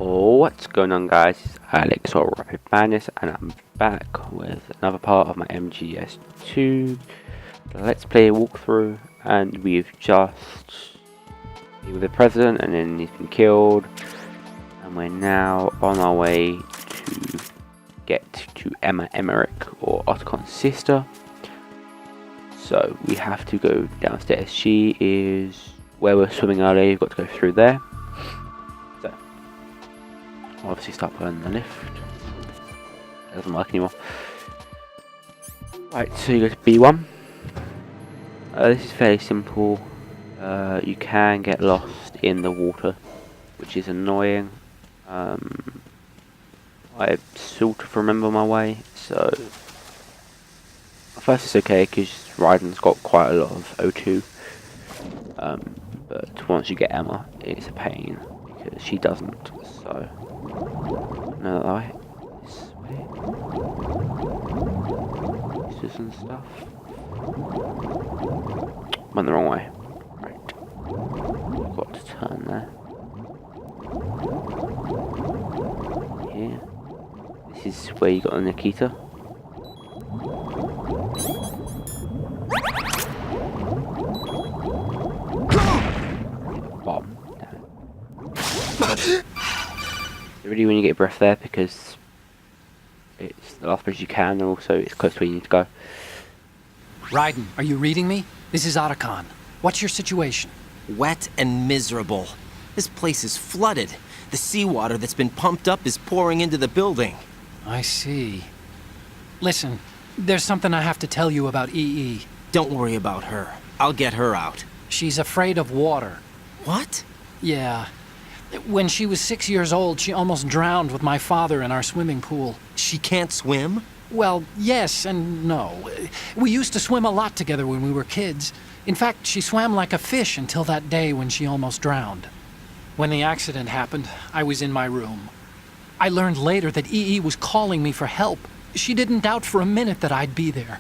What's going on, guys? It's Alex or Rapid Madness, and I'm back with another part of my MGS2 Let's Play walkthrough. And we've just been with the president, and then he's been killed, and we're now on our way to get to Emma Emmerich, or Ottocon's sister. So we have to go downstairs. She is where we're swimming earlier. You've got to go through there. Obviously start pulling the lift. It doesn't work anymore. Right, so you go to B1. This is fairly simple. You can get lost in the water, which is annoying. I sort of remember my way, so at first it's okay because Raiden's got quite a lot of O2. But once you get Emma, it's a pain because she doesn't. So another way. This way. Pieces and stuff. Went the wrong way. Right. Got to turn there. Here. This is where you got the Nikita. Bomb. Really, when you get a breath there, because it's the last place you can, and also it's close to where you need to go. Raiden, are you reading me? This is Otacon. What's your situation? Wet and miserable. This place is flooded. The seawater that's been pumped up is pouring into the building. I see. Listen, there's something I have to tell you about EE. Don't worry about her. I'll get her out. She's afraid of water. What? Yeah. When she was 6 years old, she almost drowned with my father in our swimming pool. She can't swim? Well, yes and no. We used to swim a lot together when we were kids. In fact, she swam like a fish until that day when she almost drowned. When the accident happened, I was in my room. I learned later that EE was calling me for help. She didn't doubt for a minute that I'd be there.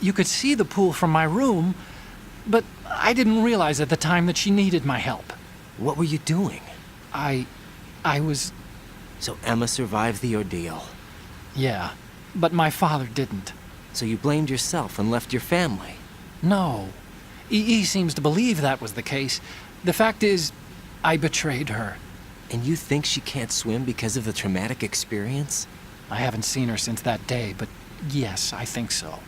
You could see the pool from my room, but I didn't realize at the time that she needed my help. What were you doing? I was... So Emma survived the ordeal. Yeah, but my father didn't. So you blamed yourself and left your family? No. EE seems to believe that was the case. The fact is, I betrayed her. And you think she can't swim because of the traumatic experience? I haven't seen her since that day, but yes, I think so.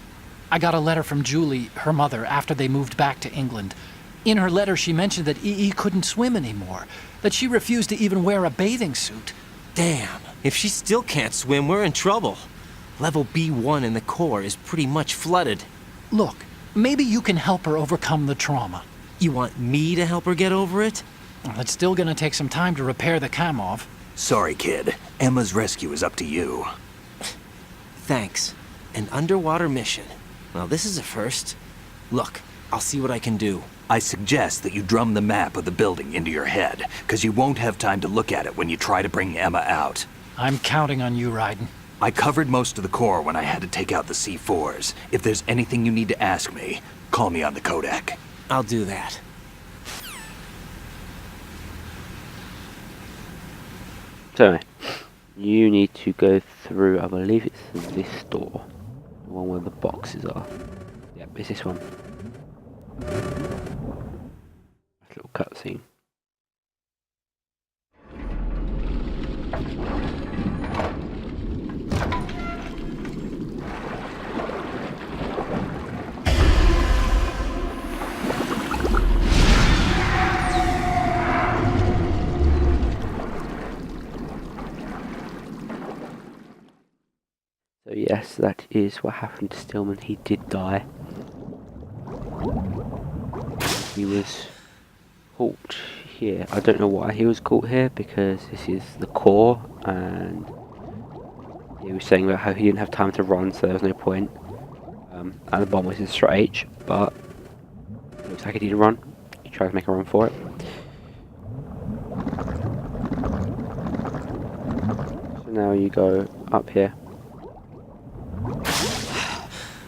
I got a letter from Julie, her mother, after they moved back to England. In her letter, she mentioned that EE couldn't swim anymore, that she refused to even wear a bathing suit. Damn, if she still can't swim, we're in trouble. Level B1 in the core is pretty much flooded. Look, maybe you can help her overcome the trauma. You want me to help her get over it? Well, it's still gonna take some time to repair the Kamov. Sorry, kid. Emma's rescue is up to you. Thanks. An underwater mission. Well, this is a first. Look, I'll see what I can do. I suggest that you drum the map of the building into your head, because you won't have time to look at it when you try to bring Emma out. I'm counting on you, Raiden. I covered most of the core when I had to take out the C4s. If there's anything you need to ask me, call me on the Kodak. I'll do that. So anyway, you need to go through, I believe it's this door. The one where the boxes are. Yep, it's this one. Little cutscene. So yes, that is what happened to Stillman. He did die. He was caught here. I don't know why he was caught here, because this is the core, and he was saying about how he didn't have time to run, so there was no point. And the bomb was in straight H, but it looks like he did run. He tried to make a run for it. So now you go up here.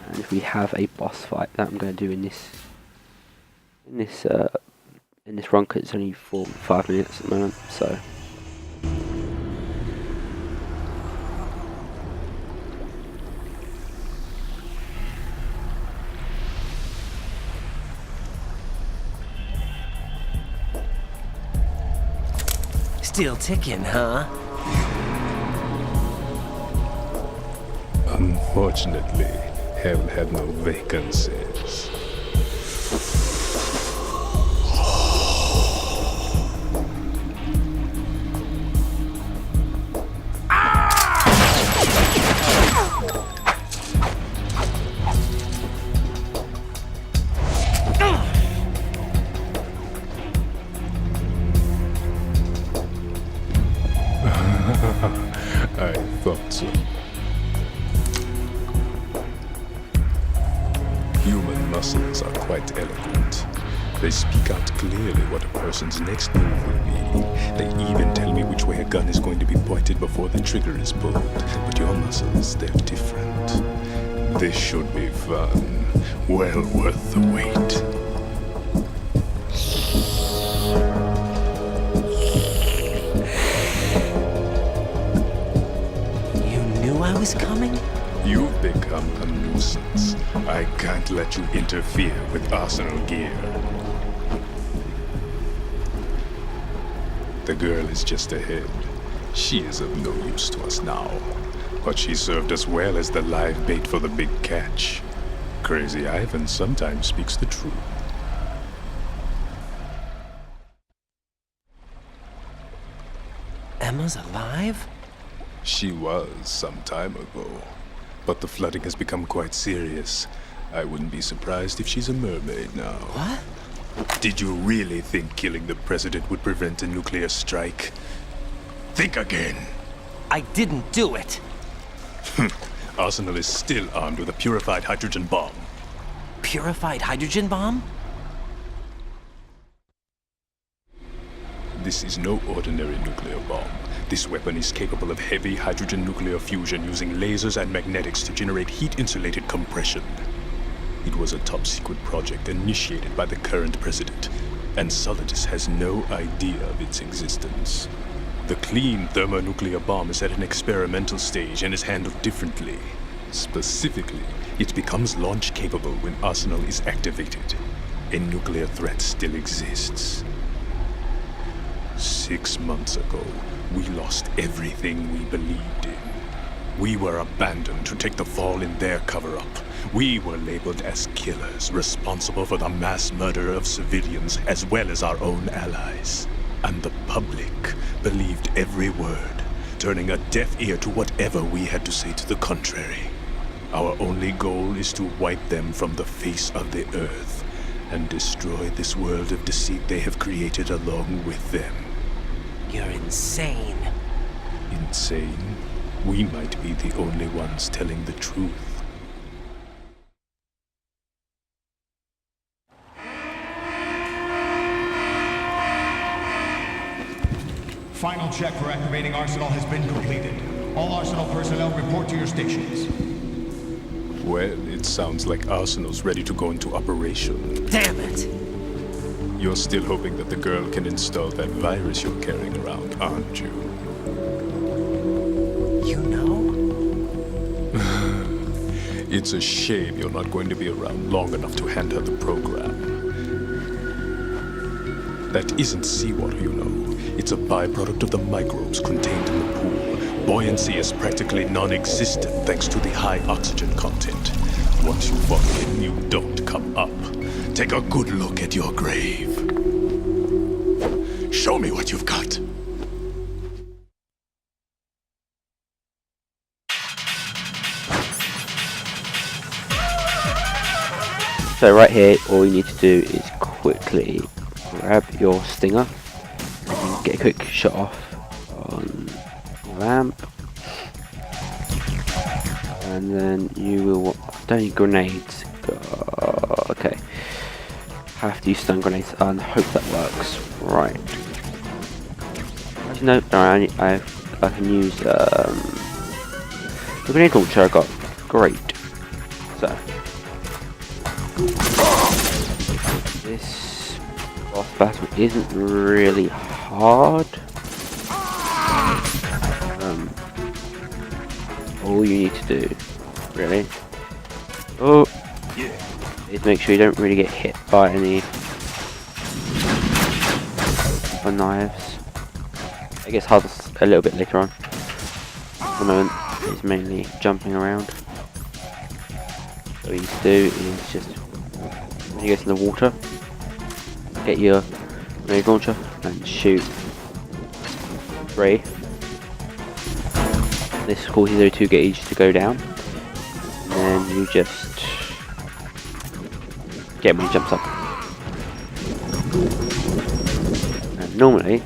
And we have a boss fight that I'm going to do in this run, because it's only 5 minutes at the moment, so Still ticking, huh? Unfortunately, hell had no vacancies. I thought so. Human muscles are quite eloquent. They speak out clearly what a person's next move will be. They even tell me which way a gun is going to be pointed before the trigger is pulled. But your muscles, they're different. This should be fun. Well worth the wait. I was coming? You've become a nuisance. I can't let you interfere with Arsenal gear. The girl is just ahead. She is of no use to us now. But she served us well as the live bait for the big catch. Crazy Ivan sometimes speaks the truth. Emma's alive? She was some time ago, but the flooding has become quite serious. I wouldn't be surprised if she's a mermaid now. What? Did you really think killing the president would prevent a nuclear strike? Think again. I didn't do it. Arsenal is still armed with a purified hydrogen bomb. Purified hydrogen bomb? This is no ordinary nuclear bomb. This weapon is capable of heavy hydrogen nuclear fusion using lasers and magnetics to generate heat-insulated compression. It was a top-secret project initiated by the current president, and Solidus has no idea of its existence. The clean thermonuclear bomb is at an experimental stage and is handled differently. Specifically, it becomes launch-capable when Arsenal is activated. A nuclear threat still exists. 6 months ago, we lost everything we believed in. We were abandoned to take the fall in their cover-up. We were labeled as killers, responsible for the mass murder of civilians as well as our own allies. And the public believed every word, turning a deaf ear to whatever we had to say to the contrary. Our only goal is to wipe them from the face of the earth and destroy this world of deceit they have created along with them. You're insane. Insane? We might be the only ones telling the truth. Final check for activating Arsenal has been completed. All Arsenal personnel report to your stations. Well, it sounds like Arsenal's ready to go into operation. Damn it! You're still hoping that the girl can install that virus you're carrying around, aren't you? You know? It's a shame you're not going to be around long enough to hand her the program. That isn't seawater, you know. It's a byproduct of the microbes contained in the pool. Buoyancy is practically non-existent thanks to the high oxygen content. Once you fall in, you don't come up. Take a good look at your grave. Show me what you've got. So right here, all you need to do is quickly grab your stinger and get a quick shot off on the lamp, and then you will don't need grenades. Okay, have to use stun grenades and hope that works. Right. Actually, no, I can use the grenade launcher I got. Great. So this boss battle isn't really hard. All you need to do, really, is make sure you don't really get hit by any knives. It gets harder a little bit later on. At the moment, it's mainly jumping around. What you need to do is just, when you get in the water, get your grenade launcher and shoot 3. This causes the 2 gauge to go down, and then you just get him when he jumps up. And normally,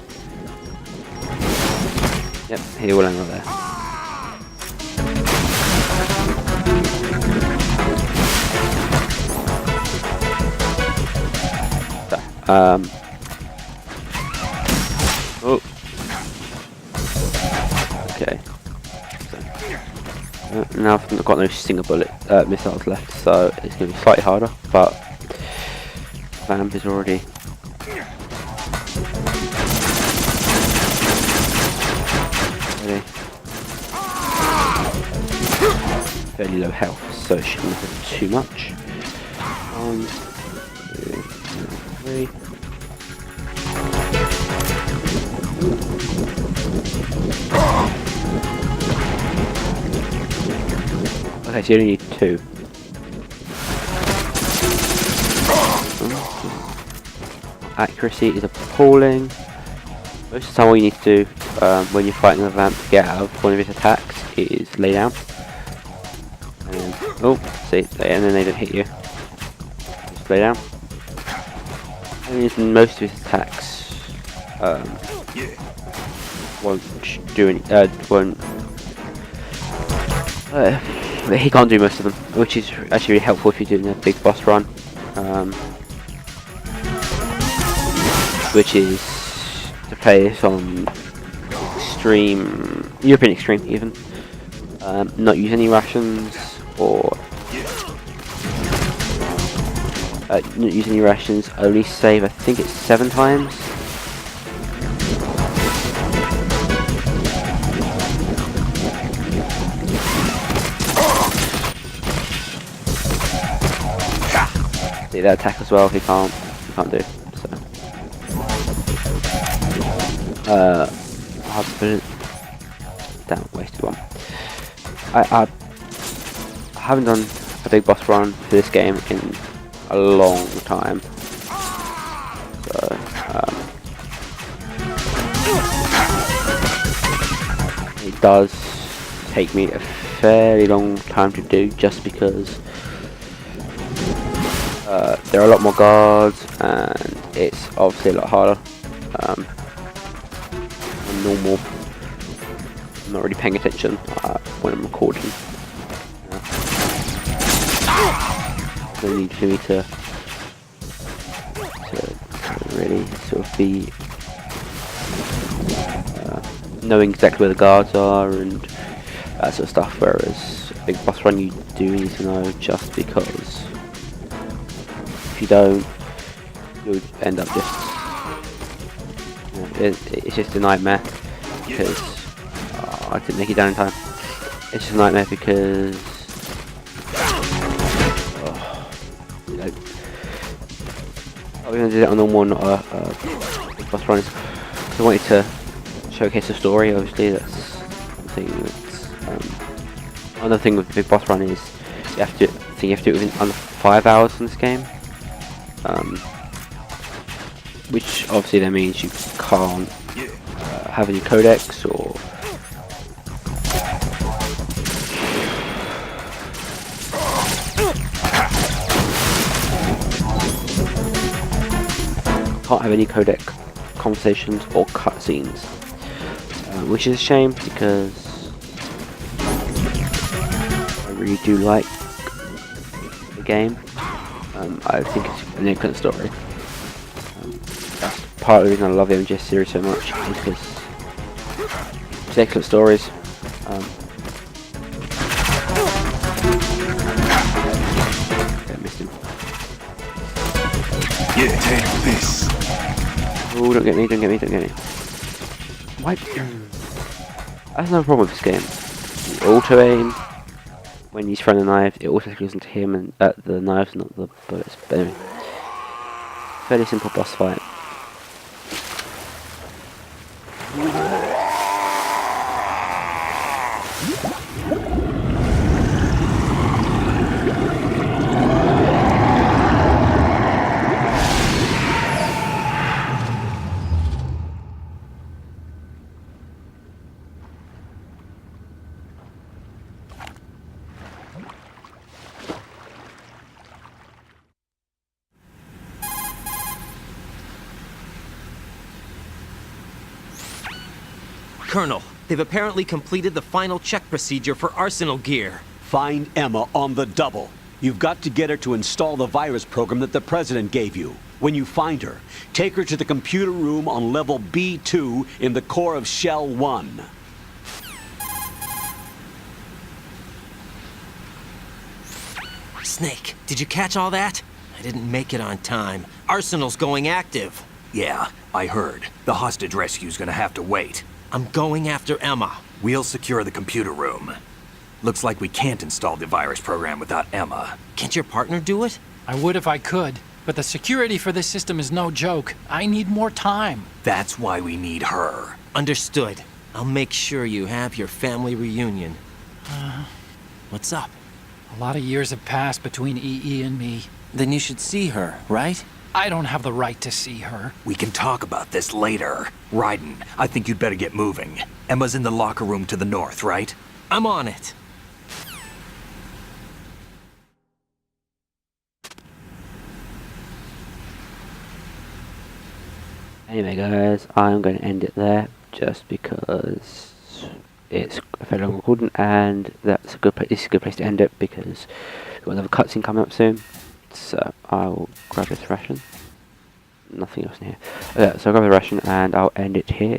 yep, he will land right there. So, oh, okay. Now I've got no single bullet missiles left, so it's going to be slightly harder, but Vamp is already fairly low health, so it shouldn't have too much. 1, 2, 3. Okay, so you only need 2. Accuracy is appalling. Most of the time all you need to do when you're fighting a Vamp to get out of one of his attacks is lay down. And, oh, see, and then they don't hit you. Just lay down. And using most of his attacks won't do any, he can't do most of them, which is actually really helpful if you're doing a big boss run, which is to play this on extreme, European extreme even, not use any rations or not use any rations, only save I think it's 7 times. See that attack as well, he can't do. So hard to put it. Damn, wasted one. I haven't done a big boss run for this game in a long time. So it does take me a fairly long time to do, just because there are a lot more guards and it's obviously a lot harder than normal. I'm not really paying attention when I'm recording. No need for me to really sort of be knowing exactly where the guards are and that sort of stuff, whereas a big boss run you do need to know, just because if you don't, you'll end up just, it's just a nightmare, because I didn't make it down in time. It's just a nightmare because I'm going to do it on normal, not a big boss run, because I wanted to showcase the story. Obviously that's something that's another thing with the big boss run is you have to do it within under 5 hours in this game, which obviously that means you can't have any codex or can't have any codec conversations or cutscenes, which is a shame because I really do like the game. I think it's an excellent story. That's part of the reason I love the MGS series so much, is because it's excellent stories. I missed him. Yeah, take this. Oh, don't get me. Why? That's no problem with this game. The auto aim, when he's throwing the knife, it automatically goes into him and the knives, not the bullets. But anyway, fairly simple boss fight. Colonel, they've apparently completed the final check procedure for Arsenal gear. Find Emma on the double. You've got to get her to install the virus program that the President gave you. When you find her, take her to the computer room on level B2 in the core of Shell 1. Snake, did you catch all that? I didn't make it on time. Arsenal's going active. Yeah, I heard. The hostage rescue's gonna have to wait. I'm going after Emma. We'll secure the computer room. Looks like we can't install the virus program without Emma. Can't your partner do it? I would if I could, but the security for this system is no joke. I need more time. That's why we need her. Understood. I'll make sure you have your family reunion. What's up? A lot of years have passed between EE and me. Then you should see her, right? I don't have the right to see her. We can talk about this later. Raiden, I think you'd better get moving. Emma's in the locker room to the north, right? I'm on it. Anyway guys, I'm going to end it there just because it's a fairly long recording, and that's a good place. This is a good place to end it because we've got another cutscene coming up soon. So I will grab this ration. Nothing else in here. Okay, so I'll grab the ration and I'll end it here.